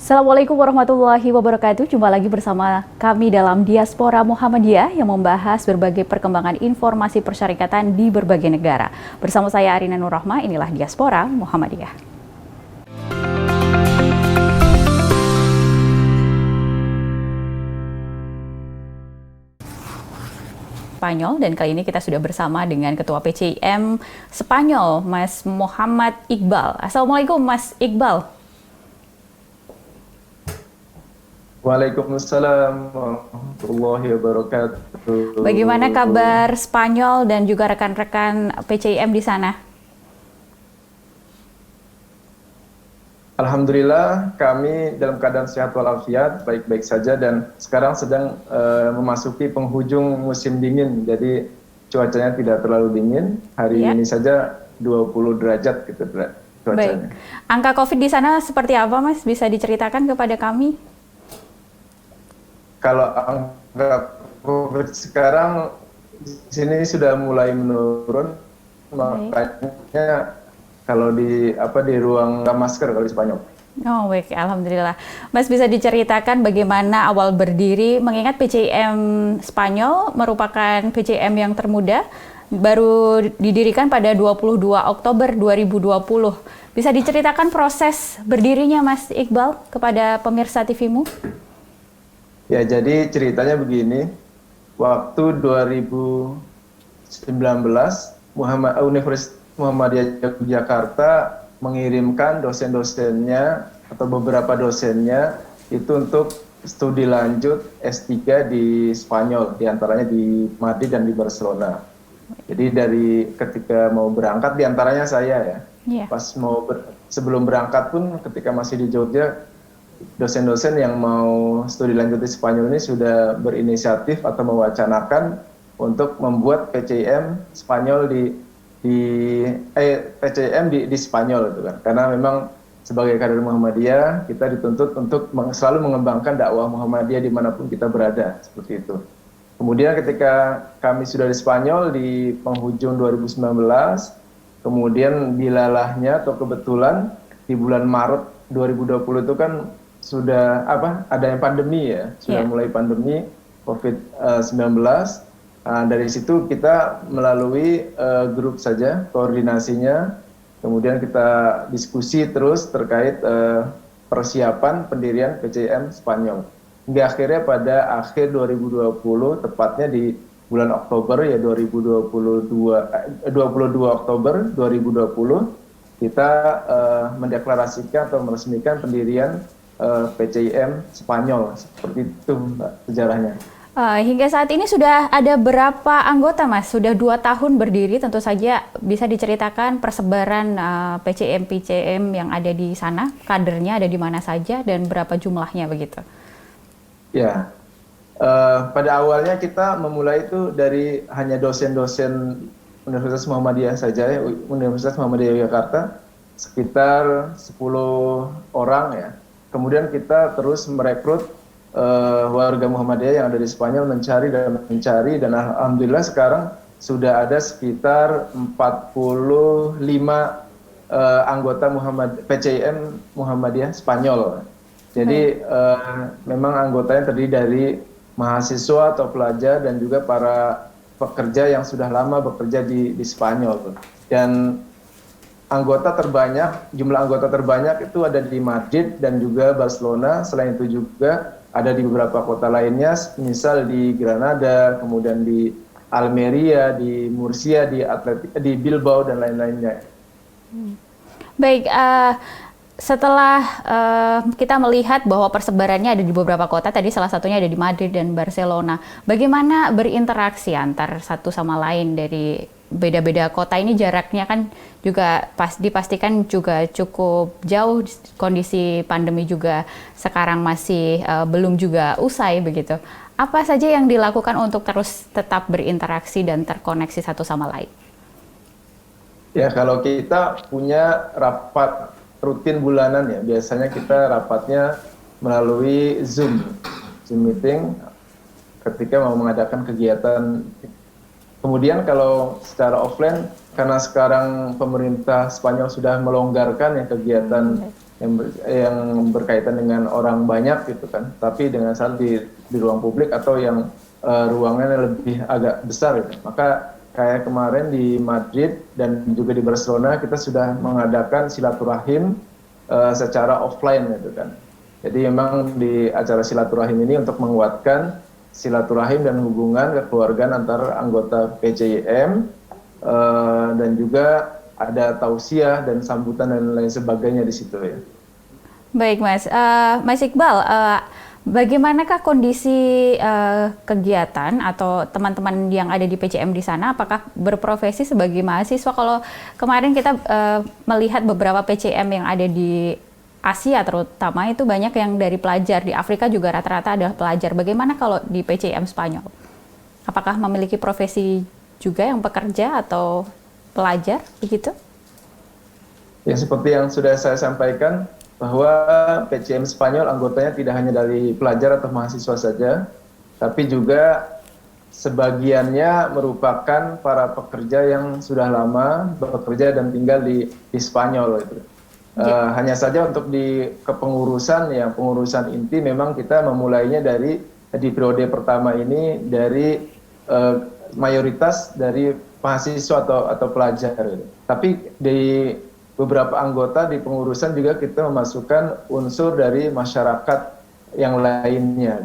Assalamualaikum warahmatullahi wabarakatuh. Jumpa lagi bersama kami dalam Diaspora Muhammadiyah yang membahas berbagai perkembangan informasi persyarikatan di berbagai negara. Bersama saya Arina Nurrahma, inilah Diaspora Muhammadiyah. Spanyol, dan kali ini kita sudah bersama dengan Ketua PCIM Spanyol, Mas Muhammad Iqbal. Assalamualaikum Mas Iqbal. Waalaikumsalam warahmatullahi wabarakatuh. Bagaimana kabar Spanyol dan juga rekan-rekan PCIM di sana? Alhamdulillah kami dalam keadaan sehat walafiat, baik-baik saja, dan sekarang sedang memasuki penghujung musim dingin, jadi cuacanya tidak terlalu dingin. Hari ini saja 20 derajat gitu cuacanya. Baik. Angka COVID di sana seperti apa, Mas? Bisa diceritakan kepada kami? Kalau angka COVID sekarang di sini sudah mulai menurun, makanya kalau di ruang masker kalau di Spanyol. Oh, baik, alhamdulillah. Mas, bisa diceritakan bagaimana awal berdiri, mengingat PCIM Spanyol merupakan PCIM yang termuda, baru didirikan pada 22 Oktober 2020. Bisa diceritakan proses berdirinya, Mas Iqbal, kepada pemirsa TV-mu? Ya, jadi ceritanya begini, waktu 2019 Universitas Muhammadiyah Yogyakarta mengirimkan dosen-dosennya atau beberapa dosennya itu untuk studi lanjut S3 di Spanyol, diantaranya di Madrid dan di Barcelona. Jadi dari ketika mau berangkat, diantaranya saya ya, pas sebelum berangkat pun ketika masih di Jogja, dosen-dosen yang mau studi lanjut di Spanyol ini sudah berinisiatif atau mewacanakan untuk membuat PCIM Spanyol di Spanyol itu kan. Karena memang sebagai kader Muhammadiyah kita dituntut untuk selalu mengembangkan dakwah Muhammadiyah dimanapun kita berada, seperti itu. Kemudian ketika kami sudah di Spanyol di penghujung 2019, kemudian dilalahnya atau kebetulan di bulan Maret 2020 itu kan sudah ada yang pandemi ya, sudah mulai pandemi COVID-19. Dari situ kita melalui grup saja koordinasinya, kemudian kita diskusi terus terkait persiapan pendirian PCIM Spanyol. Hingga akhirnya pada akhir 2020, tepatnya di bulan Oktober ya 22 Oktober 2020, kita mendeklarasikan atau meresmikan pendirian PCIM Spanyol. Seperti itu Mbak sejarahnya. Hingga saat ini sudah ada berapa anggota, Mas? Sudah 2 tahun berdiri, tentu saja bisa diceritakan persebaran PCIM yang ada di sana, kadernya ada di mana saja, dan berapa jumlahnya begitu? Ya, pada awalnya kita memulai itu dari hanya dosen-dosen Universitas Muhammadiyah saja, Universitas Muhammadiyah Yogyakarta, sekitar 10 orang ya. Kemudian kita terus merekrut warga Muhammadiyah yang ada di Spanyol, mencari, dan alhamdulillah sekarang sudah ada sekitar 45 anggota PCIM Muhammadiyah Spanyol. Jadi memang anggotanya terdiri dari mahasiswa atau pelajar dan juga para pekerja yang sudah lama bekerja di Spanyol. Dan jumlah anggota terbanyak itu ada di Madrid dan juga Barcelona. Selain itu juga ada di beberapa kota lainnya, misal di Granada, kemudian di Almeria, di Murcia, di Bilbao, dan lain-lainnya. Baik, setelah kita melihat bahwa persebarannya ada di beberapa kota, tadi salah satunya ada di Madrid dan Barcelona, bagaimana berinteraksi antar satu sama lain dari beda-beda kota ini? Jaraknya kan juga dipastikan juga cukup jauh, kondisi pandemi juga sekarang masih belum juga usai begitu. Apa saja yang dilakukan untuk terus tetap berinteraksi dan terkoneksi satu sama lain? Ya, kalau kita punya rapat rutin bulanan ya, biasanya kita rapatnya melalui Zoom meeting ketika mau mengadakan kegiatan. Kemudian kalau secara offline, karena sekarang pemerintah Spanyol sudah melonggarkan ya kegiatan yang berkaitan dengan orang banyak gitu kan, tapi dengan saat di ruang publik atau yang ruangannya lebih agak besar gitu. Maka kayak kemarin di Madrid dan juga di Barcelona kita sudah mengadakan silaturahim secara offline gitu kan. Jadi memang di acara silaturahim ini untuk menguatkan silaturahim dan hubungan kekeluargaan antar anggota PCIM, dan juga ada tausiah dan sambutan dan lain sebagainya di situ ya. Baik Mas, Mas Iqbal, bagaimanakah kondisi kegiatan atau teman-teman yang ada di PCM di sana? Apakah berprofesi sebagai mahasiswa? Kalau kemarin kita melihat beberapa PCM yang ada di Asia terutama itu banyak yang dari pelajar, di Afrika juga rata-rata adalah pelajar. Bagaimana kalau di PCM Spanyol? Apakah memiliki profesi juga yang pekerja atau pelajar begitu? Ya seperti yang sudah saya sampaikan bahwa PCM Spanyol anggotanya tidak hanya dari pelajar atau mahasiswa saja, tapi juga sebagiannya merupakan para pekerja yang sudah lama bekerja dan tinggal di Spanyol itu. Hanya saja untuk di kepengurusan ya, pengurusan inti memang kita memulainya dari di periode pertama ini dari mayoritas dari mahasiswa atau pelajar. Tapi di beberapa anggota di pengurusan juga kita memasukkan unsur dari masyarakat yang lainnya.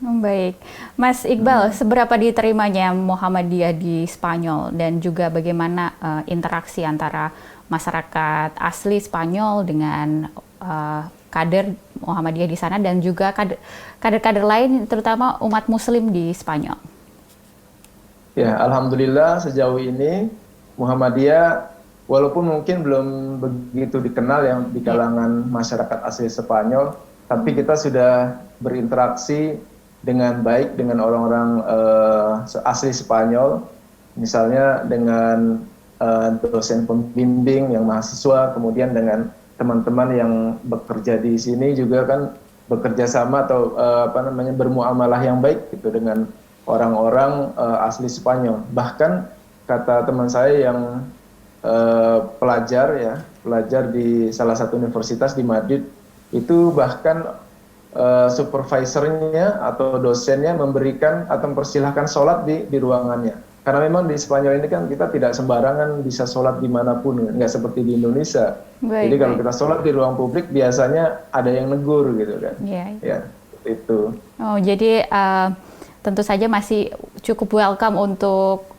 Baik, Mas Iqbal, seberapa diterimanya Muhammadiyah di Spanyol dan juga bagaimana interaksi antara masyarakat asli Spanyol dengan kader Muhammadiyah di sana dan juga kader-kader lain, terutama umat Muslim di Spanyol? Ya, alhamdulillah sejauh ini Muhammadiyah walaupun mungkin belum begitu dikenal yang di kalangan masyarakat asli Spanyol, tapi kita sudah berinteraksi dengan baik dengan orang-orang asli Spanyol, misalnya dengan dosen pembimbing yang mahasiswa, kemudian dengan teman-teman yang bekerja di sini juga kan bekerja sama atau bermuamalah yang baik gitu dengan orang-orang asli Spanyol. Bahkan kata teman saya yang pelajar di salah satu universitas di Madrid itu bahkan supervisornya atau dosennya memberikan atau mempersilahkan sholat di ruangannya, karena memang di Spanyol ini kan kita tidak sembarangan bisa sholat dimanapun, nggak seperti di Indonesia. Jadi kalau kita sholat di ruang publik biasanya ada yang negur gitu kan. Ya itu. Oh, jadi tentu saja masih cukup welcome untuk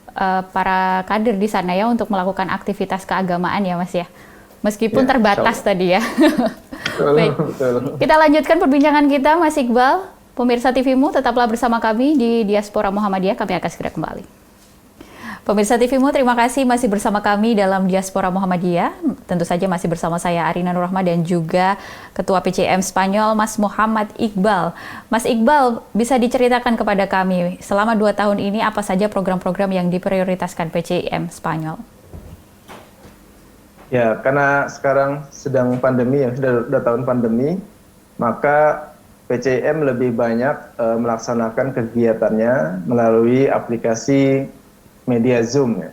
para kader di sana ya untuk melakukan aktivitas keagamaan ya Mas ya, meskipun terbatas tadi ya. Baik, kita lanjutkan perbincangan kita Mas Iqbal. Pemirsa TVMU tetaplah bersama kami di Diaspora Muhammadiyah, kami akan segera kembali. Pemirsa TVMU, terima kasih masih bersama kami dalam Diaspora Muhammadiyah. Tentu saja masih bersama saya Arina Nurrahma dan juga Ketua PCM Spanyol Mas Muhammad Iqbal. Mas Iqbal, bisa diceritakan kepada kami selama 2 tahun ini apa saja program-program yang diprioritaskan PCM Spanyol? Ya, karena sekarang sedang pandemi ya, sudah tahun pandemi, maka PCM lebih banyak melaksanakan kegiatannya melalui aplikasi media Zoom ya,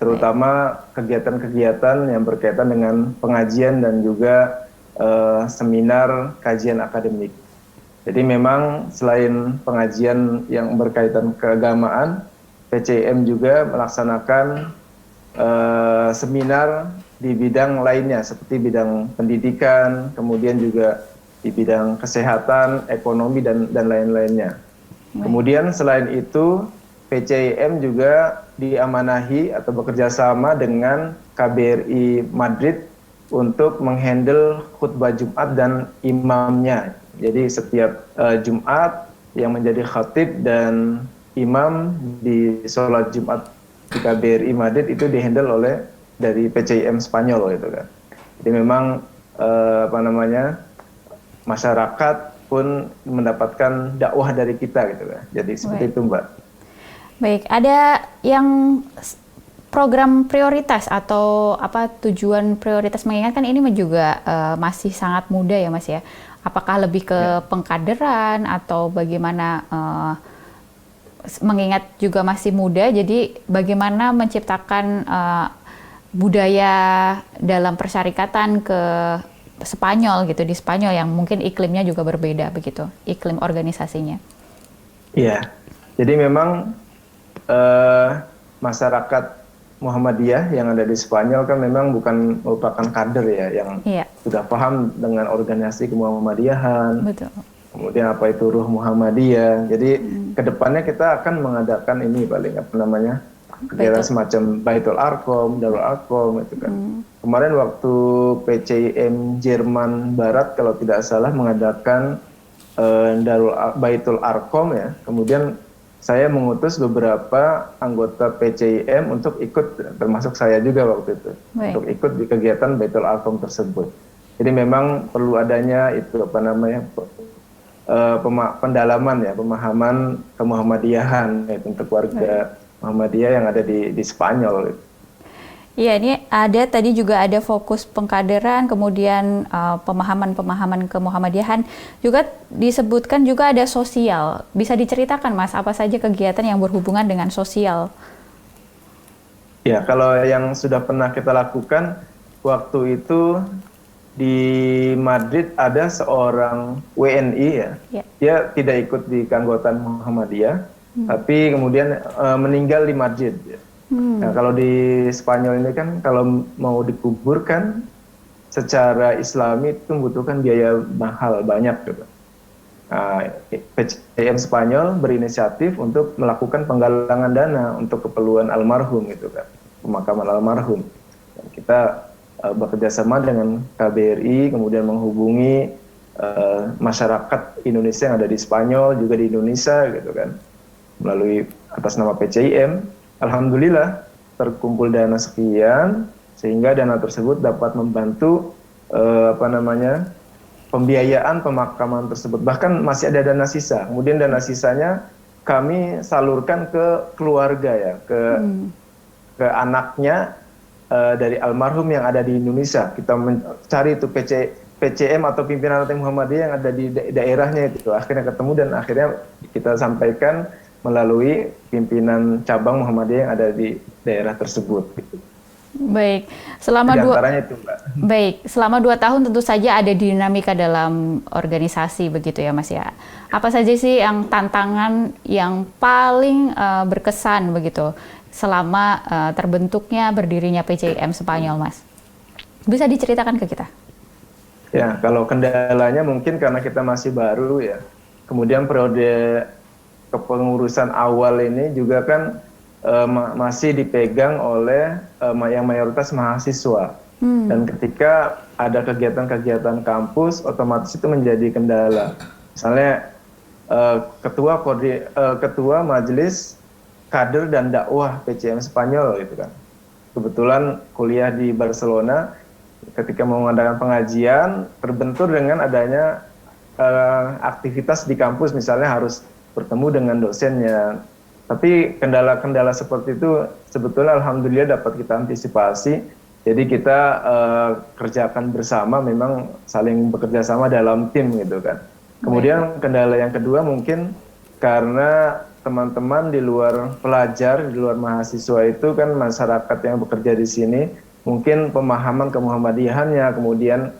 terutama kegiatan-kegiatan yang berkaitan dengan pengajian dan juga seminar kajian akademik. Jadi memang selain pengajian yang berkaitan keagamaan, PCM juga melaksanakan seminar di bidang lainnya seperti bidang pendidikan, kemudian juga di bidang kesehatan, ekonomi dan lain-lainnya. Kemudian selain itu PCIM juga diamanahi atau bekerja sama dengan KBRI Madrid untuk menghandle khutbah Jumat dan imamnya. Jadi setiap Jumat yang menjadi khatib dan imam di sholat Jumat di KBRI Madrid itu dihandle oleh dari PCIM Spanyol gitu kan. Jadi memang masyarakat pun mendapatkan dakwah dari kita gitu kan. Jadi seperti itu Mbak. Baik, ada yang program prioritas atau apa tujuan prioritas, mengingatkan ini juga masih sangat muda ya Mas ya. Apakah lebih ke pengkaderan atau bagaimana, mengingat juga masih muda, jadi bagaimana menciptakan budaya dalam persyarikatan ke Spanyol gitu, di Spanyol yang mungkin iklimnya juga berbeda begitu, iklim organisasinya. Iya, jadi memang eh, masyarakat Muhammadiyah yang ada di Spanyol kan memang bukan merupakan kader ya yang Iya, sudah paham dengan organisasi kemuhammadiyahan, betul. kemudian apa itu ruh Muhammadiyah. Jadi kedepannya kita akan mengadakan ini paling apa namanya kegiatan Betul. semacam Baitul Arqam, Darul Arqam itu kan. Kemarin waktu PCIM Jerman Barat kalau tidak salah mengadakan Baitul Arqam ya. Kemudian saya mengutus beberapa anggota PCIM untuk ikut, termasuk saya juga waktu itu, Baik. untuk ikut di kegiatan Baitul Arqam tersebut. Jadi memang perlu adanya itu apa namanya pendalaman ya, pemahaman kemuhammadiyahan ya, untuk warga Muhammadiyah yang ada di Spanyol. Iya, ini ada tadi juga ada fokus pengkaderan, kemudian pemahaman-pemahaman kemuhammadiyahan. Juga disebutkan juga ada sosial. Bisa diceritakan Mas, apa saja kegiatan yang berhubungan dengan sosial? Ya, kalau yang sudah pernah kita lakukan waktu itu di Madrid ada seorang WNI ya. Ya. Dia tidak ikut di keanggotaan Muhammadiyah, tapi kemudian meninggal di Madrid. Ya. Nah, kalau di Spanyol ini kan kalau mau dikuburkan secara Islami itu membutuhkan biaya mahal banyak gitu. Nah, PCIM Spanyol berinisiatif untuk melakukan penggalangan dana untuk keperluan almarhum gitu kan, pemakaman almarhum. Dan kita bekerja sama dengan KBRI, kemudian menghubungi masyarakat Indonesia yang ada di Spanyol juga di Indonesia gitu kan, melalui atas nama PCIM. Alhamdulillah terkumpul dana sekian sehingga dana tersebut dapat membantu pembiayaan pemakaman tersebut. Bahkan masih ada dana sisa. Kemudian dana sisanya kami salurkan ke keluarga ya, ke anaknya dari almarhum yang ada di Indonesia. Kita mencari itu PCM atau pimpinan Muhammadiyah yang ada di daerahnya itu. Akhirnya ketemu dan akhirnya kita sampaikan melalui pimpinan cabang Muhammadiyah yang ada di daerah tersebut. Baik, selama itu, Mbak. Baik, selama 2 tahun tentu saja ada dinamika dalam organisasi begitu ya Mas ya. Apa saja sih yang tantangan yang paling berkesan begitu selama terbentuknya berdirinya PCIM Spanyol, Mas? Bisa diceritakan ke kita? Ya, kalau kendalanya mungkin karena kita masih baru ya. Kemudian periode kepengurusan awal ini juga kan masih dipegang oleh yang mayoritas mahasiswa. Dan ketika ada kegiatan-kegiatan kampus, otomatis itu menjadi kendala. Misalnya ketua majelis kader dan dakwah PCIM Spanyol gitu kan. Kebetulan kuliah di Barcelona, ketika mau mengadakan pengajian terbentur dengan adanya aktivitas di kampus, misalnya harus bertemu dengan dosennya. Tapi kendala-kendala seperti itu sebetulnya alhamdulillah dapat kita antisipasi. Jadi kita kerjakan bersama, memang saling bekerja sama dalam tim gitu kan. Kemudian kendala yang kedua mungkin karena teman-teman di luar pelajar, di luar mahasiswa itu kan masyarakat yang bekerja di sini, mungkin pemahaman kemuhammadiyahannya, kemudian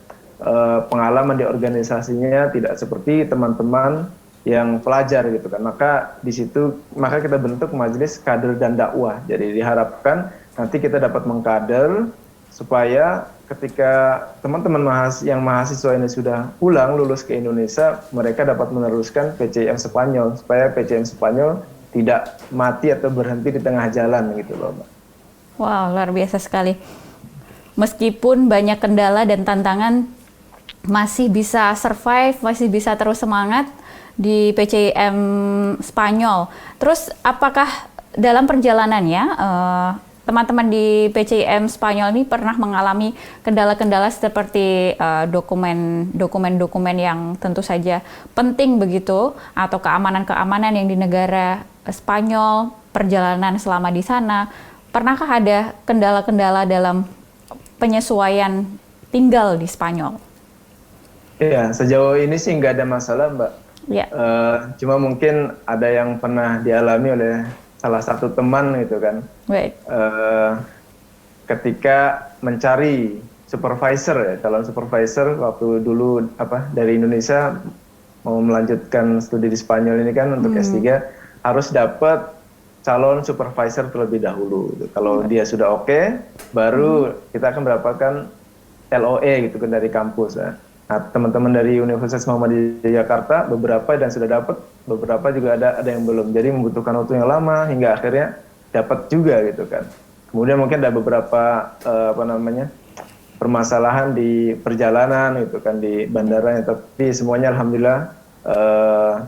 pengalaman di organisasinya tidak seperti teman-teman yang pelajar gitu kan. Maka kita bentuk majelis kader dan dakwah. Jadi diharapkan nanti kita dapat mengkader supaya ketika teman-teman yang mahasiswa ini sudah pulang lulus ke Indonesia, mereka dapat meneruskan PCIM Spanyol supaya PCIM Spanyol tidak mati atau berhenti di tengah jalan gitu loh, Mbak. Wow, luar biasa sekali. Meskipun banyak kendala dan tantangan, masih bisa survive, masih bisa terus semangat di PCIM Spanyol. Terus apakah dalam perjalanannya teman-teman di PCIM Spanyol ini pernah mengalami kendala-kendala seperti dokumen-dokumen yang tentu saja penting begitu, atau keamanan-keamanan yang di negara Spanyol, perjalanan selama di sana, pernahkah ada kendala-kendala dalam penyesuaian tinggal di Spanyol? Iya, sejauh ini sih nggak ada masalah, Mbak. Ya. Cuma mungkin ada yang pernah dialami oleh salah satu teman gitu kan. Baik. Ketika mencari supervisor ya, calon supervisor waktu dulu dari Indonesia mau melanjutkan studi di Spanyol ini kan untuk S3 harus dapat calon supervisor terlebih dahulu. Gitu. Kalau dia sudah oke, baru kita akan mendapatkan LOE gitu kan dari kampus. Ya. Nah, teman-teman dari Universitas Muhammadiyah Jakarta beberapa dan sudah dapat, beberapa juga ada yang belum. Jadi membutuhkan waktu yang lama hingga akhirnya dapat juga gitu kan. Kemudian mungkin ada beberapa permasalahan di perjalanan gitu kan di bandara, tapi semuanya alhamdulillah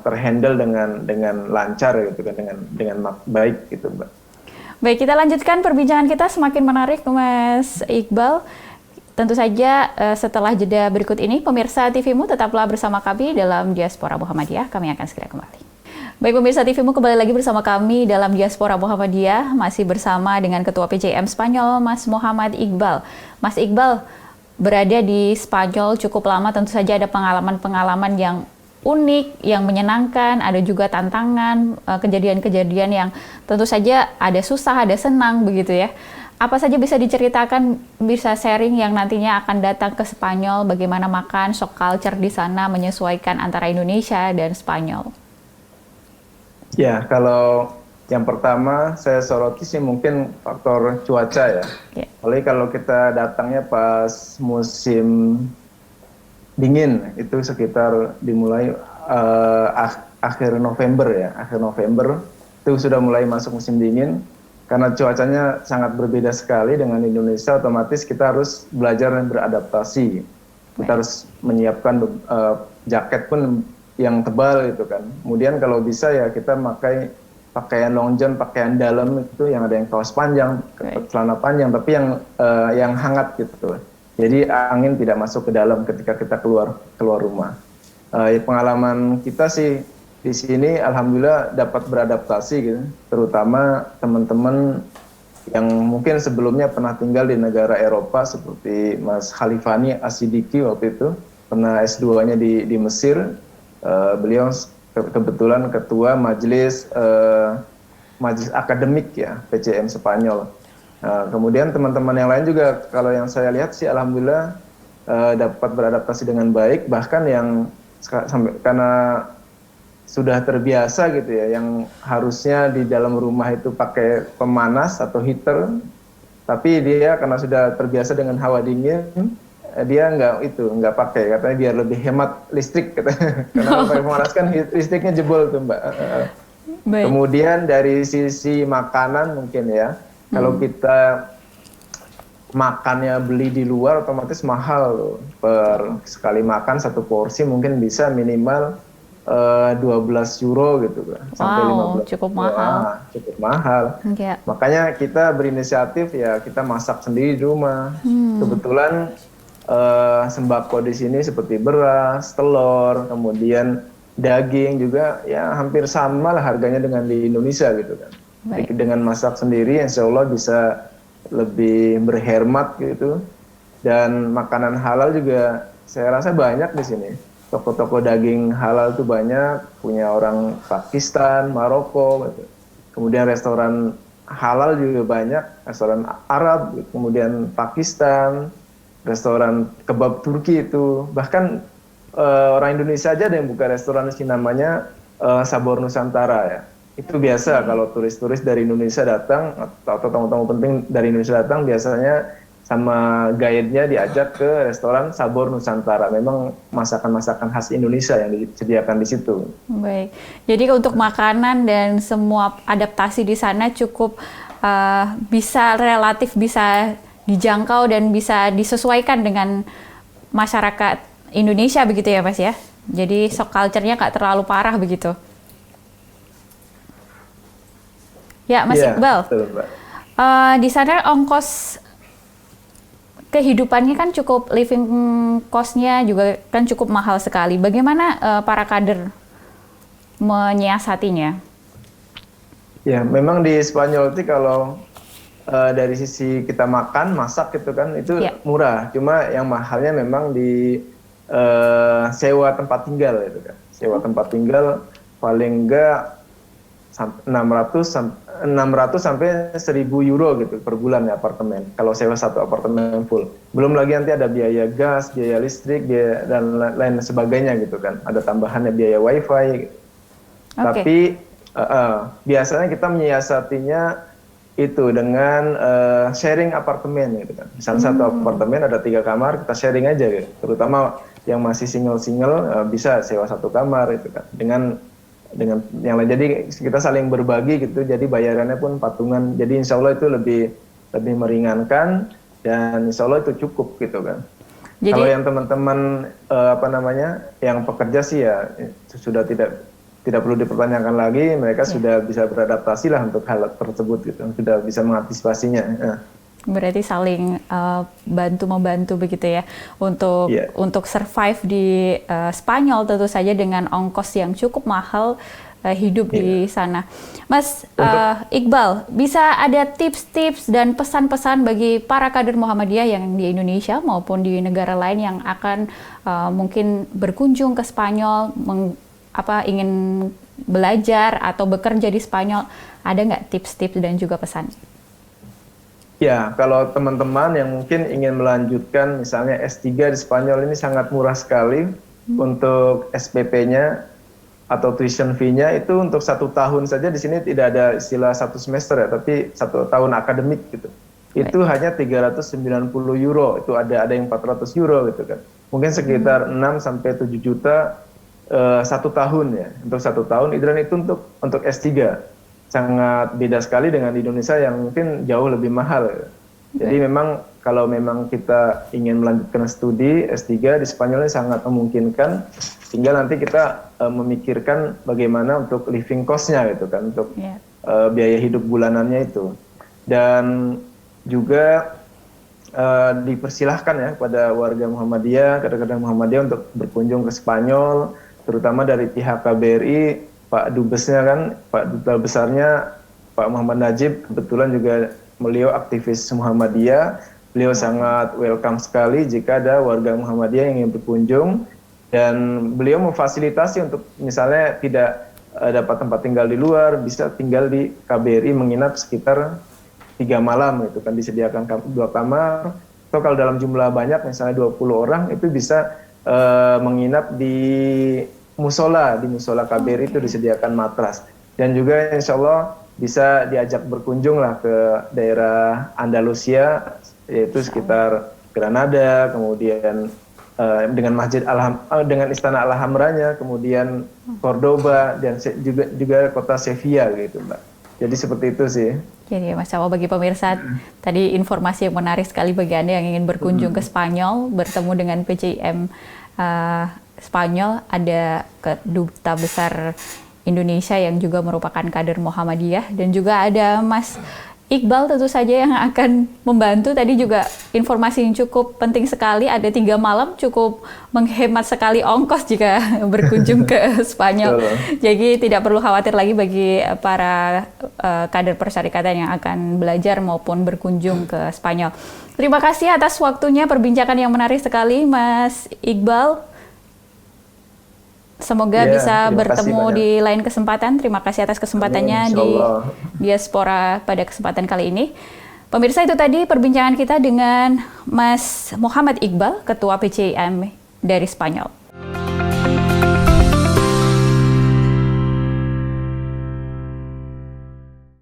terhandle dengan lancar gitu kan, dengan baik gitu, Mbak. Baik, kita lanjutkan perbincangan kita, semakin menarik Mas Iqbal. Tentu saja setelah jeda berikut ini, pemirsa TVMU tetaplah bersama kami dalam Diaspora Muhammadiyah. Kami akan segera kembali. Baik pemirsa TVMU, kembali lagi bersama kami dalam Diaspora Muhammadiyah, masih bersama dengan Ketua PJM Spanyol, Mas Muhammad Iqbal. Mas Iqbal berada di Spanyol cukup lama, tentu saja ada pengalaman-pengalaman yang unik, yang menyenangkan, ada juga tantangan, kejadian-kejadian yang tentu saja ada susah, ada senang begitu ya. Apa saja bisa diceritakan, bisa sharing yang nantinya akan datang ke Spanyol, bagaimana makan, shock culture di sana, menyesuaikan antara Indonesia dan Spanyol? Ya, kalau yang pertama saya soroti sih mungkin faktor cuaca ya. Apalagi kalau kita datangnya pas musim dingin, itu sekitar dimulai akhir November ya. Akhir November itu sudah mulai masuk musim dingin. Karena cuacanya sangat berbeda sekali dengan Indonesia, otomatis kita harus belajar dan beradaptasi. Kita harus menyiapkan jaket pun yang tebal gitu kan. Kemudian kalau bisa ya kita pakai pakaian long john, pakaian dalam itu yang ada yang kaos panjang, celana panjang, tapi yang hangat gitu. Jadi angin tidak masuk ke dalam ketika kita keluar rumah. Pengalaman kita sih di sini alhamdulillah dapat beradaptasi gitu, terutama teman-teman yang mungkin sebelumnya pernah tinggal di negara Eropa seperti Mas Khalifani Asidiki waktu itu, pernah S2-nya di Mesir. Beliau kebetulan ketua majelis akademik ya PJM Spanyol. Kemudian teman-teman yang lain juga kalau yang saya lihat sih alhamdulillah dapat beradaptasi dengan baik, bahkan yang karena sudah terbiasa gitu ya, yang harusnya di dalam rumah itu pakai pemanas atau heater, tapi dia karena sudah terbiasa dengan hawa dingin, dia nggak pakai, katanya biar lebih hemat listrik katanya. Karena pakai pemanas kan listriknya jebol tuh Mbak. Baik. Kemudian dari sisi makanan mungkin ya, kalau kita makannya beli di luar otomatis mahal loh. Per sekali makan satu porsi mungkin bisa minimal 12 euro gitu kan, sampai 15 cukup mahal. Cukup mahal. Yeah. Makanya kita berinisiatif ya kita masak sendiri di rumah. Kebetulan sembako di sini seperti beras, telur, kemudian daging juga ya hampir sama lah harganya dengan di Indonesia gitu kan. Jadi, dengan masak sendiri insya Allah bisa lebih berhemat gitu. Dan makanan halal juga saya rasa banyak di sini. Toko-toko daging halal itu banyak, punya orang Pakistan, Maroko, gitu. Kemudian restoran halal juga banyak, restoran Arab, gitu. Kemudian Pakistan, restoran kebab Turki itu. Bahkan orang Indonesia aja ada yang buka restoran di sini namanya Sabor Nusantara ya. Itu biasa kalau turis-turis dari Indonesia datang, atau tamu-tamu penting dari Indonesia datang, biasanya sama guide-nya diajak ke restoran Sabor Nusantara. Memang masakan-masakan khas Indonesia yang disediakan di situ. Baik. Jadi untuk makanan dan semua adaptasi di sana cukup relatif bisa dijangkau dan bisa disesuaikan dengan masyarakat Indonesia begitu ya Mas ya? Jadi shock culture-nya nggak terlalu parah begitu? Ya Mas Iqbal, betul, di sana ongkos kehidupannya kan cukup, living cost-nya juga kan cukup mahal sekali. Bagaimana para kader menyiasatinya? Ya, memang di Spanyol itu kalau dari sisi kita makan, masak gitu kan, itu murah. Cuma yang mahalnya memang di sewa tempat tinggal gitu kan. Sewa tempat tinggal paling enggak 600 sampai 1.000 euro gitu per bulan ya apartemen. Kalau sewa satu apartemen full. Belum lagi nanti ada biaya gas, biaya listrik, biaya dan lain sebagainya gitu kan. Ada tambahannya biaya wifi. Gitu. Tapi biasanya kita menyiasatinya itu dengan sharing apartemen gitu kan. Misalnya satu apartemen ada 3 kamar, kita sharing aja gitu. Terutama yang masih single bisa sewa satu kamar itu kan. Dengan yang lain, jadi kita saling berbagi gitu, jadi bayarannya pun patungan, jadi insya Allah itu lebih meringankan dan insya Allah itu cukup gitu kan. Jadi, kalau yang teman-teman yang pekerja sih ya sudah tidak perlu dipertanyakan lagi, mereka sudah bisa beradaptasi lah untuk hal tersebut gitu, sudah bisa mengantisipasinya. Berarti saling bantu-membantu begitu ya untuk survive di Spanyol, tentu saja dengan ongkos yang cukup mahal hidup di sana. Mas Iqbal, bisa ada tips-tips dan pesan-pesan bagi para kader Muhammadiyah yang di Indonesia maupun di negara lain yang akan mungkin berkunjung ke Spanyol, ingin belajar atau bekerja di Spanyol, ada nggak tips-tips dan juga pesan? Ya, kalau teman-teman yang mungkin ingin melanjutkan misalnya S3 di Spanyol, ini sangat murah sekali untuk SPP-nya atau tuition fee-nya itu untuk 1 tahun saja. Di sini tidak ada istilah 1 semester ya, tapi 1 tahun akademik gitu. Itu hanya 390 euro, itu ada yang 400 euro gitu kan. Mungkin sekitar 6 sampai 7 juta 1 tahun ya, untuk 1 tahun. Dan itu untuk S3. Sangat beda sekali dengan di Indonesia yang mungkin jauh lebih mahal. Jadi memang kalau memang kita ingin melanjutkan studi S3 di Spanyol ini sangat memungkinkan. Tinggal nanti kita memikirkan bagaimana untuk living cost-nya gitu kan, untuk biaya hidup bulanannya itu. Dan juga dipersilahkan ya kepada warga Muhammadiyah, kader-kader Muhammadiyah untuk berkunjung ke Spanyol, terutama dari pihak KBRI. Pak Dubesnya kan, Pak Duta Besarnya, Pak Muhammad Najib, kebetulan juga beliau aktivis Muhammadiyah. Beliau sangat welcome sekali jika ada warga Muhammadiyah yang ingin berkunjung. Dan beliau memfasilitasi untuk misalnya tidak dapat tempat tinggal di luar, bisa tinggal di KBRI menginap sekitar 3 malam gitu kan, disediakan 2 kamar. Atau kalau dalam jumlah banyak, misalnya 20 orang, itu bisa menginap di musola KBRI itu disediakan matras. Dan juga insya Allah bisa diajak berkunjung lah ke daerah Andalusia, yaitu sekitar Granada, kemudian dengan dengan Istana Alhambranya, kemudian Cordoba, dan juga kota Sevilla gitu Mbak. Jadi seperti itu sih. Jadi Masya Allah, bagi pemirsa, tadi informasi yang menarik sekali bagi Anda yang ingin berkunjung ke Spanyol, bertemu dengan PCIM Spanyol, ada Duta Besar Indonesia yang juga merupakan kader Muhammadiyah, dan juga ada Mas Iqbal tentu saja yang akan membantu. Tadi juga informasi yang cukup penting sekali, ada 3 malam cukup menghemat sekali ongkos jika berkunjung ke Spanyol. Jadi tidak perlu khawatir lagi bagi para kader persyarikatan yang akan belajar maupun berkunjung ke Spanyol. Terima kasih atas waktunya, perbincangan yang menarik sekali Mas Iqbal. Semoga bisa bertemu di lain kesempatan. Terima kasih atas kesempatannya di Diaspora pada kesempatan kali ini. Pemirsa, itu tadi perbincangan kita dengan Mas Muhammad Iqbal, Ketua PCIM dari Spanyol.